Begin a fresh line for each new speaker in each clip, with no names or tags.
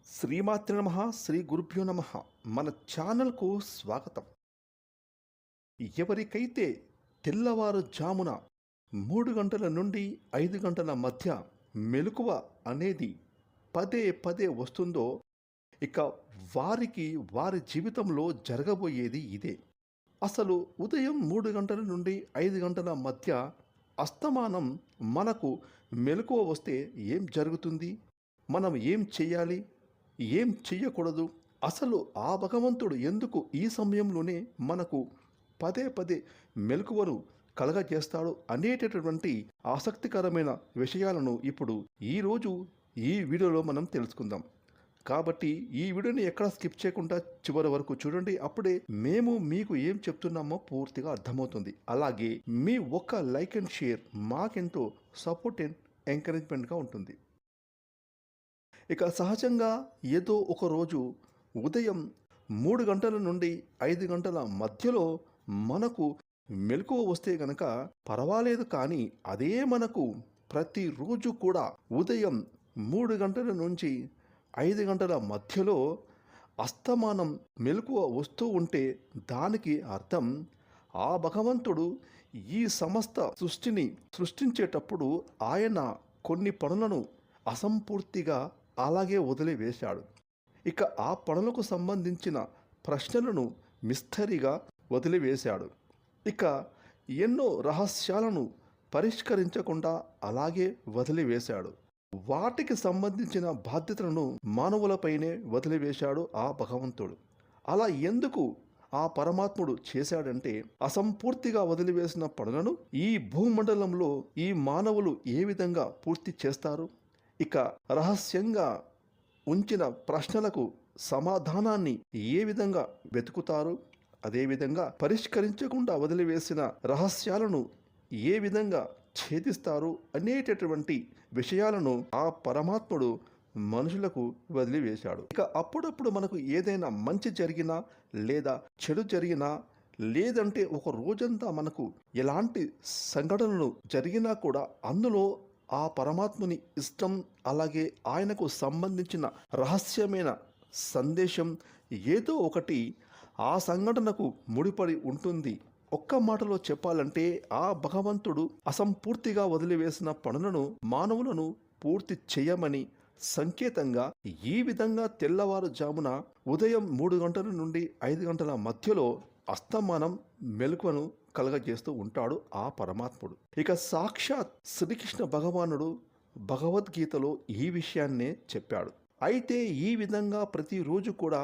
శ్రీమాత్రే నమః శ్రీ గురుభ్యో నమః. మన ఛానల్కు స్వాగతం. ఎవరికైతే తెల్లవారుజామున 3 గంటల నుండి 5 గంటల మధ్య మెలకువ అనేది పదే పదే వస్తుందో, ఇక వారికి వారి జీవితంలో జరగబోయేది ఇదే. అసలు ఉదయం 3 గంటల నుండి 5 గంటల మధ్య అస్తమానం మనకు మెలకువ వస్తే ఏం జరుగుతుంది? మనం ఏం చేయాలి? ఏం చెయ్యకూడదు? అసలు ఆ భగవంతుడు ఎందుకు ఈ సమయంలోనే మనకు పదే పదే మెలకువను కలగజేస్తాడు అనేటటువంటి ఆసక్తికరమైన విషయాలను ఇప్పుడు ఈరోజు ఈ వీడియోలో మనం తెలుసుకుందాం. కాబట్టి ఈ వీడియోని ఎక్కడ స్కిప్ చేయకుండా చివరి వరకు చూడండి. అప్పుడే మేము మీకు ఏం చెప్తున్నామో పూర్తిగా అర్థమవుతుంది. అలాగే మీ ఒక్క లైక్ అండ్ షేర్ మాకెంతో సపోర్ట్ అండ్ ఎంకరేజ్మెంట్గా ఉంటుంది. ఇక సహజంగా ఏదో ఒక రోజు ఉదయం 3 గంటల నుండి 5 గంటల మధ్యలో మనకు మెలకువ వస్తే గనక పర్వాలేదు, కానీ అదే మనకు ప్రతిరోజు కూడా ఉదయం 3 గంటల నుంచి 5 గంటల మధ్యలో అస్తమానం మెలకువ వస్తూ ఉంటే దానికి అర్థం ఆ భగవంతుడు ఈ సమస్త సృష్టిని సృష్టించేటప్పుడు ఆయన కొన్ని పనులను అసంపూర్తిగా అలాగే వదిలివేశాడు. ఇక ఆ పనులకు సంబంధించిన ప్రశ్నలను మిస్టరీగా వదిలివేశాడు. ఇక ఎన్నో రహస్యాలను పరిష్కరించకుండా అలాగే వదిలివేశాడు. వాటికి సంబంధించిన బాధ్యతలను మానవులపైనే వదిలివేశాడు ఆ భగవంతుడు. అలా ఎందుకు ఆ పరమాత్ముడు చేశాడంటే, అసంపూర్తిగా వదిలివేసిన పనులను ఈ భూమండలంలో ఈ మానవులు ఏ విధంగా పూర్తి చేస్తారు? ఇక రహస్యంగా ఉంచిన ప్రశ్నలకు సమాధానాన్ని ఏ విధంగా వెతుకుతారు? అదేవిధంగా పరిష్కరించకుండా వదిలివేసిన రహస్యాలను ఏ విధంగా ఛేదిస్తారు అనేటటువంటి విషయాలను ఆ పరమాత్ముడు మనుషులకు వదిలివేశాడు. ఇక అప్పుడప్పుడు మనకు ఏదైనా మంచి జరిగినా లేదా చెడు జరిగినా, లేదంటే ఒక రోజంతా మనకు ఎలాంటి సంఘటనలు జరిగినా కూడా అందులో ఆ పరమాత్ముని ఇష్టం, అలాగే ఆయనకు సంబంధించిన రహస్యమైన సందేశం ఏదో ఒకటి ఆ సంఘటనకు ముడిపడి ఉంటుంది. ఒక్క మాటలో చెప్పాలంటే ఆ భగవంతుడు అసంపూర్తిగా వదిలివేసిన పనులను మానవులను పూర్తి చేయమని సంకేతంగా ఈ విధంగా తెల్లవారుజామున ఉదయం 3 గంటల నుండి 5 గంటల మధ్యలో అస్తమానం మెలకువను కలగజేస్తూ ఉంటాడు ఆ పరమాత్ముడు. ఇక సాక్షాత్ శ్రీకృష్ణ భగవానుడు భగవద్గీతలో ఈ విషయాన్నే చెప్పాడు. అయితే ఈ విధంగా ప్రతిరోజు కూడా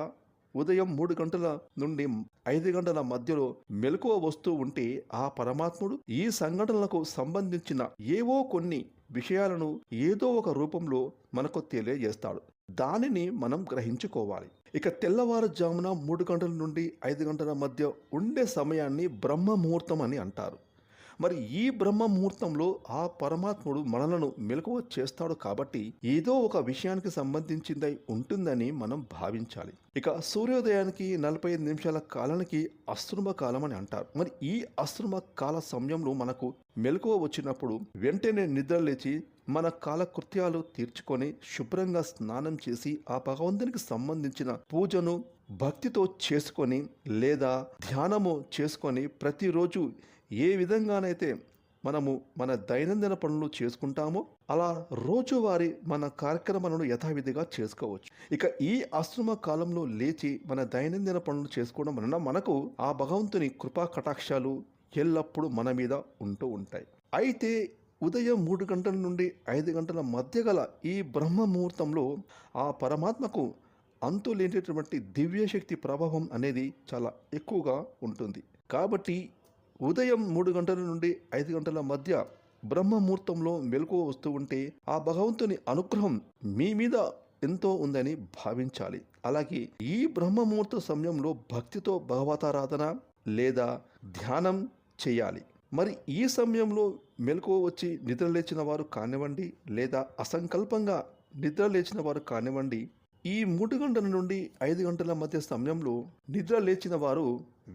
ఉదయం 3 గంటల నుండి 5 గంటల మధ్యలో మెలకువ వస్తూ ఉంటే ఆ పరమాత్ముడు ఈ సంఘటనలకు సంబంధించిన ఏవో కొన్ని విషయాలను ఏదో ఒక రూపంలో మనకు తెలియజేస్తాడు. దానిని మనం గ్రహించుకోవాలి. ఇక తెల్లవారుజామున 3 గంటల నుండి 5 గంటల మధ్య ఉండే సమయాన్ని బ్రహ్మ ముహూర్తం అని అంటారు. మరి ఈ బ్రహ్మ ముహూర్తంలో ఆ పరమాత్ముడు మనలను మెలకువ చేస్తాడు కాబట్టి ఏదో ఒక విషయానికి సంబంధించిందై ఉంటుందని మనం భావించాలి. ఇక సూర్యోదయానికి 45 నిమిషాల కాలానికి అశ్రుమ కాలం అని అంటారు. మరి ఈ అశ్రుమ కాల సమయంలో మనకు మెలకువ వచ్చినప్పుడు వెంటనే నిద్ర లేచి మన కాలకృత్యాలు తీర్చుకొని శుభ్రంగా స్నానం చేసి ఆ భగవంతునికి సంబంధించిన పూజను భక్తితో చేసుకొని లేదా ధ్యానము చేసుకొని ప్రతిరోజు ఏ విధంగానైతే మనము మన దైనందిన పనులు చేసుకుంటామో అలా రోజువారీ మన కార్యక్రమాలను యథావిధిగా చేసుకోవచ్చు. ఇక ఈ ఆశ్రమ కాలంలో లేచి మన దైనందిన పనులు చేసుకోవడం వలన మనకు ఆ భగవంతుని కృపా కటాక్షాలు ఎల్లప్పుడూ మన మీద ఉంటూ ఉంటాయి. అయితే ఉదయం 3 గంటల నుండి 5 గంటల మధ్య గల ఈ బ్రహ్మ ముహూర్తంలో ఆ పరమాత్మకు అంతులేనటువంటి దివ్యశక్తి ప్రభావం అనేది చాలా ఎక్కువగా ఉంటుంది. కాబట్టి ఉదయం 3 గంటల నుండి 5 గంటల మధ్య బ్రహ్మముహూర్తంలో మెలకువ వస్తూ ఉంటే ఆ భగవంతుని అనుగ్రహం మీ మీద ఎంతో ఉందని భావించాలి. అలాగే ఈ బ్రహ్మముహూర్త సమయంలో భక్తితో భగవతారాధన లేదా ధ్యానం చేయాలి. మరి ఈ సమయంలో మెలకువ వచ్చి నిద్ర లేచిన వారు కానివ్వండి, లేదా అసంకల్పంగా నిద్ర లేచిన వారు కానివ్వండి, ఈ 3 గంటల నుండి 5 గంటల మధ్య సమయంలో నిద్ర లేచిన వారు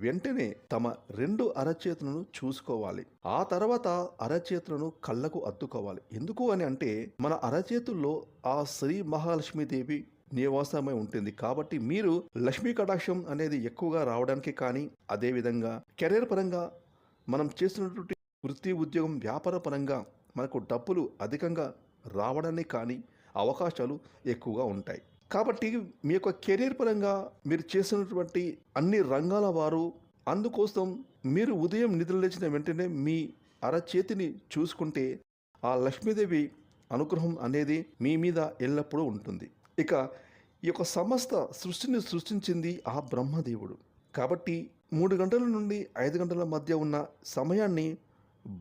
వెంటనే తమ 2 అరచేతులను చూసుకోవాలి. ఆ తర్వాత అరచేతులను కళ్ళకు అద్దుకోవాలి. ఎందుకు అని అంటే మన అరచేతుల్లో ఆ శ్రీ మహాలక్ష్మీదేవి నివాసమై ఉంటుంది. కాబట్టి మీరు లక్ష్మీ కటాక్షం అనేది ఎక్కువగా రావడానికి కానీ, అదేవిధంగా కెరీర్ పరంగా మనం చేస్తున్నటువంటి వృత్తి, ఉద్యోగం, వ్యాపార పరంగా మనకు డబ్బులు అధికంగా రావడానికి కానీ అవకాశాలు ఎక్కువగా ఉంటాయి. కాబట్టి మీ యొక్క కెరీర్ పరంగా మీరు చేసినటువంటి అన్ని రంగాల వారు అందుకోసం మీరు ఉదయం నిద్ర లేచిన వెంటనే మీ అరచేతిని చూసుకుంటే ఆ లక్ష్మీదేవి అనుగ్రహం అనేది మీ మీద ఎల్లప్పుడూ ఉంటుంది. ఇక ఈ యొక్క సమస్త సృష్టిని సృష్టించింది ఆ బ్రహ్మదేవుడు. కాబట్టి 3 గంటల నుండి 5 గంటల మధ్య ఉన్న సమయాన్ని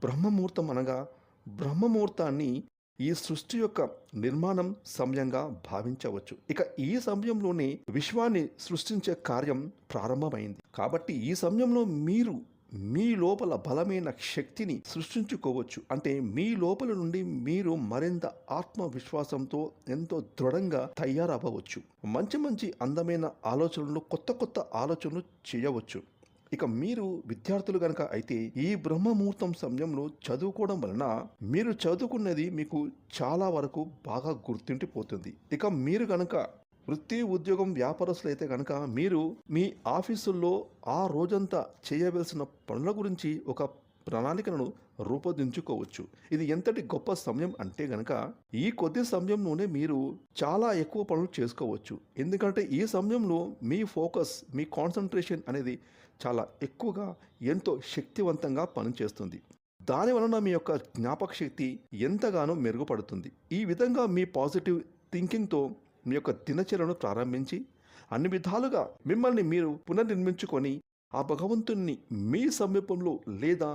బ్రహ్మముహూర్తం అనగా బ్రహ్మముహూర్తాన్ని ఈ సృష్టి యొక్క నిర్మాణం సమయంగా భావించవచ్చు. ఇక ఈ సమయంలోనే విశ్వాన్ని సృష్టించే కార్యం ప్రారంభమైంది. కాబట్టి ఈ సమయంలో మీరు మీ లోపల బలమైన శక్తిని సృష్టించుకోవచ్చు. అంటే మీ లోపల నుండి మీరు మరింత ఆత్మవిశ్వాసంతో ఎంతో దృఢంగా తయారవ్వవచ్చు. మంచి మంచి అందమైన ఆలోచనలు, కొత్త కొత్త ఆలోచనలు చేయవచ్చు. ఇక మీరు విద్యార్థులు గనక అయితే ఈ బ్రహ్మముహూర్తం సమయంలో చదువుకోవడం వలన మీరు చదువుకున్నది మీకు చాలా వరకు బాగా గుర్తుండిపోతుంది. ఇక మీరు గనక వృత్తి, ఉద్యోగం, వ్యాపారస్తులు అయితే కనుక మీరు మీ ఆఫీసుల్లో ఆ రోజంతా చేయవలసిన పనుల గురించి ఒక ప్రణాళికను రూపొందించుకోవచ్చు. ఇది ఎంతటి గొప్ప సమయం అంటే గనక ఈ కొద్ది సమయంలోనే మీరు చాలా ఎక్కువ పనులు చేసుకోవచ్చు. ఎందుకంటే ఈ సమయంలో మీ ఫోకస్, మీ కాన్సన్ట్రేషన్ అనేది చాలా ఎక్కువగా ఎంతో శక్తివంతంగా పనిచేస్తుంది. దాని వలన మీ యొక్క జ్ఞాపక శక్తి ఎంతగానో మెరుగుపడుతుంది. ఈ విధంగా మీ పాజిటివ్ థింకింగ్తో మీ యొక్క దినచర్యను ప్రారంభించి అన్ని విధాలుగా మిమ్మల్ని మీరు పునర్నిర్మించుకొని ఆ భగవంతుణ్ణి మీ సమీపంలో లేదా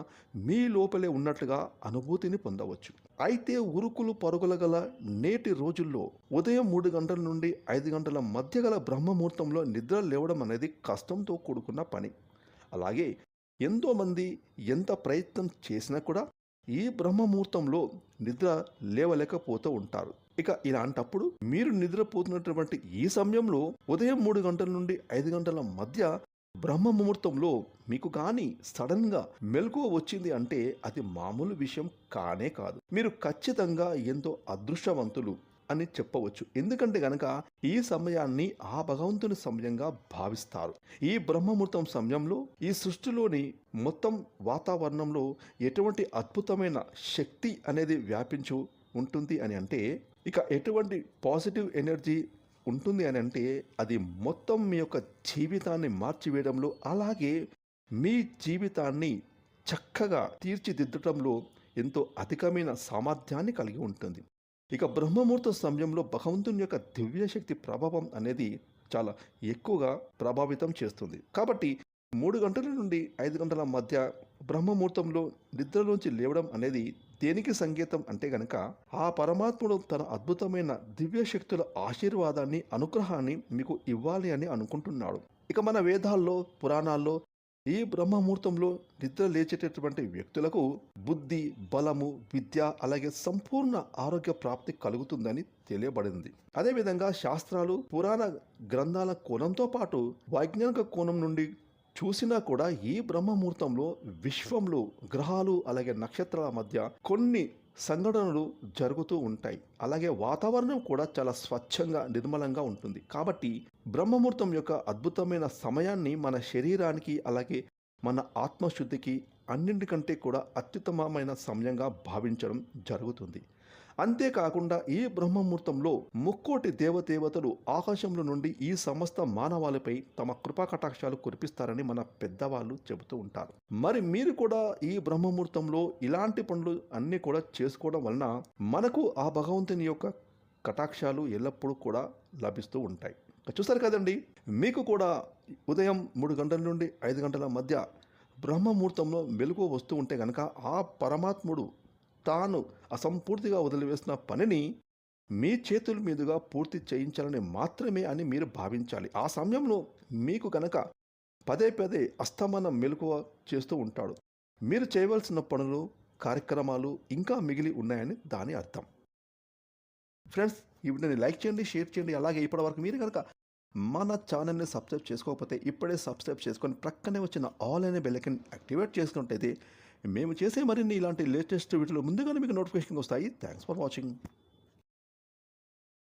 మీ లోపలే ఉన్నట్లుగా అనుభూతిని పొందవచ్చు. అయితే ఉరుకులు పరుగుల గల నేటి రోజుల్లో ఉదయం 3 గంటల నుండి 5 గంటల మధ్య గల బ్రహ్మముహూర్తంలో నిద్ర లేవడం అనేది కష్టంతో కూడుకున్న పని. అలాగే ఎంతోమంది ఎంత ప్రయత్నం చేసినా కూడా ఈ బ్రహ్మముహూర్తంలో నిద్ర లేవలేకపోతూ ఉంటారు. ఇక ఇలాంటప్పుడు మీరు నిద్రపోతున్నటువంటి ఈ సమయంలో ఉదయం 3 గంటల నుండి 5 గంటల మధ్య బ్రహ్మ ముహూర్తంలో మీకు కానీ సడన్గా మెలకువ వచ్చింది అంటే అది మామూలు విషయం కానే కాదు. మీరు ఖచ్చితంగా ఎంతో అదృష్టవంతులు అని చెప్పవచ్చు. ఎందుకంటే గనక ఈ సమయాన్ని ఆ భగవంతుని సమయంగా భావిస్తారు. ఈ బ్రహ్మముహూర్తం సమయంలో ఈ సృష్టిలోని మొత్తం వాతావరణంలో ఎటువంటి అద్భుతమైన శక్తి అనేది వ్యాపించు ఉంటుంది అని అంటే, ఇక ఎటువంటి పాజిటివ్ ఎనర్జీ ఉంటుంది అని అంటే అది మొత్తం మీ యొక్క జీవితాన్ని మార్చివేయడంలో, అలాగే మీ జీవితాన్ని చక్కగా తీర్చిదిద్దటంలో ఎంతో అధికమైన సామర్థ్యాన్ని కలిగి ఉంటుంది. ఇక బ్రహ్మముహూర్త సమయంలో భగవంతుని యొక్క దివ్యశక్తి ప్రభావం అనేది చాలా ఎక్కువగా ప్రభావితం చేస్తుంది. కాబట్టి 3 గంటల నుండి 5 గంటల మధ్య బ్రహ్మముహూర్తంలో నిద్రలోంచి లేవడం అనేది దేనికి సంకేతం అంటే గనక ఆ పరమాత్ముడు తన అద్భుతమైన దివ్యశక్తుల ఆశీర్వాదాన్ని, అనుగ్రహాన్ని మీకు ఇవ్వాలి అని అనుకుంటున్నాడు. ఇక మన వేదాల్లో, పురాణాల్లో ఈ బ్రహ్మముహూర్తంలో నిద్ర లేచేటటువంటి వ్యక్తులకు బుద్ధి, బలము, విద్య, అలాగే సంపూర్ణ ఆరోగ్య ప్రాప్తి కలుగుతుందని తెలియబడింది. అదేవిధంగా శాస్త్రాలు, పురాణ గ్రంథాల కోణంతో పాటు వైజ్ఞానిక కోణం నుండి చూసినా కూడా ఈ బ్రహ్మముహూర్తంలో విశ్వంలో గ్రహాలు అలాగే నక్షత్రాల మధ్య కొన్ని సంఘటనలు జరుగుతూ ఉంటాయి. అలాగే వాతావరణం కూడా చాలా స్వచ్ఛంగా, నిర్మలంగా ఉంటుంది. కాబట్టి బ్రహ్మముహూర్తం యొక్క అద్భుతమైన సమయాన్ని మన శరీరానికి అలాగే మన ఆత్మశుద్ధికి అన్నింటికంటే కూడా అత్యుత్తమమైన సమయంగా భావించడం జరుగుతుంది. అంతేకాకుండా ఈ బ్రహ్మముహూర్తంలో ముక్కోటి దేవతలు ఆకాశంలో నుండి ఈ సమస్త మానవాళిపై తమ కృపా కటాక్షాలు కురిపిస్తారని మన పెద్దవాళ్ళు చెబుతూ ఉంటారు. మరి మీరు కూడా ఈ బ్రహ్మముహూర్తంలో ఇలాంటి పనులు అన్నీ కూడా చేసుకోవడం వలన మనకు ఆ భగవంతుని యొక్క కటాక్షాలు ఎల్లప్పుడూ కూడా లభిస్తూ ఉంటాయి. చూసారు కదండి, మీకు కూడా ఉదయం 3 గంటల నుండి 5 గంటల మధ్య బ్రహ్మముహూర్తంలో మెలకువ వస్తూ ఉంటే గనక ఆ పరమాత్ముడు తాను అసంపూర్తిగా వదిలివేసిన పనిని మీ చేతుల మీదుగా పూర్తి చేయించాలని మాత్రమే అని మీరు భావించాలి. ఆ సమయంలో మీకు గనక పదే పదే అస్తమానం మెలకువ చేస్తూ ఉంటాడు. మీరు చేయవలసిన పనులు, కార్యక్రమాలు ఇంకా మిగిలి ఉన్నాయని దాని అర్థం. ఫ్రెండ్స్, ఈ వీడియోని లైక్ చేయండి, షేర్ చేయండి. అలాగే ఇప్పటివరకు మీరు కనుక మన ఛానల్ని సబ్స్క్రైబ్ చేసుకోకపోతే ఇప్పుడే సబ్స్క్రైబ్ చేసుకొని ప్రక్కనే వచ్చిన ఆల్ అనే బెల్ ఐకాన్ యాక్టివేట్ చేసుకున్నట్టయితే మేము చేసే మరిన్ని ఇలాంటి లేటెస్ట్ వీడియోలు ముందుగానే మీకు నోటిఫికేషన్ వస్తాయి. Thanks for watching.